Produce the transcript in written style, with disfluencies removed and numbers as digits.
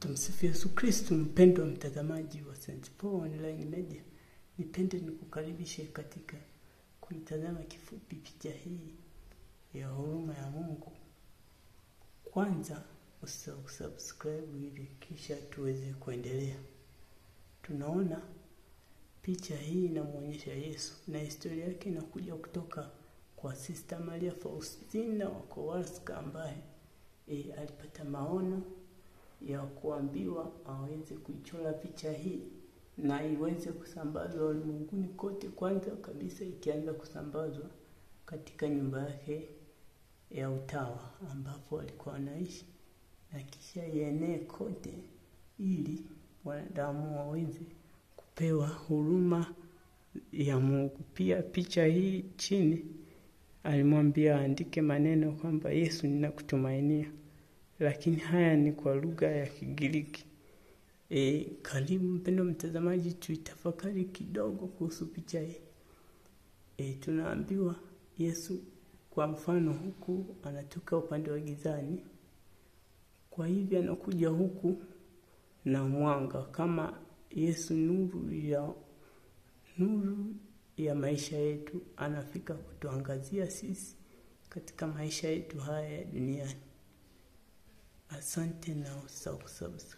Tumsifu Yesu Kristo. Mpendwa mtazamaji wa St. Paul Online Media, nipende nikukaribishe katika kuitazama kifupi picha hii ya huruma ya Mungu. Kwanza usubscribe ili kisha tuweze kuendelea. Tunaona picha hii inamuonyesha Yesu na historia yake inakuja kutoka kwa Sister Maria Faustina wa Kowalska ambaye alipata maono ya kuambiwa aweze kuichora picha hii na iweze kusambazwa ulimwenguni kote. Kwanza kabisa ikianza kusambazwa katika nyumba yake ya utawa ambapo alikuwa anaishi, na kisha ienee kote ili wanadamu waweze kupewa huruma ya Mungu. Pia picha hii chini alimwambia andike maneno kwamba Yesu ninakutumainia, lakini haya ni kwa lugha ya Kigiriki. Karibu mpendwa mtazamaji, tuitafakari kidogo kuhusu picha hii. Tunaambiwa Yesu kwa mfano huku anatoka upande wa gizani, kwa hivyo anakuja huku na mwanga kama Yesu nuru ya maisha yetu, anafika kutuangazia sisi katika maisha yetu haya ya duniani. Asante na usubscribe.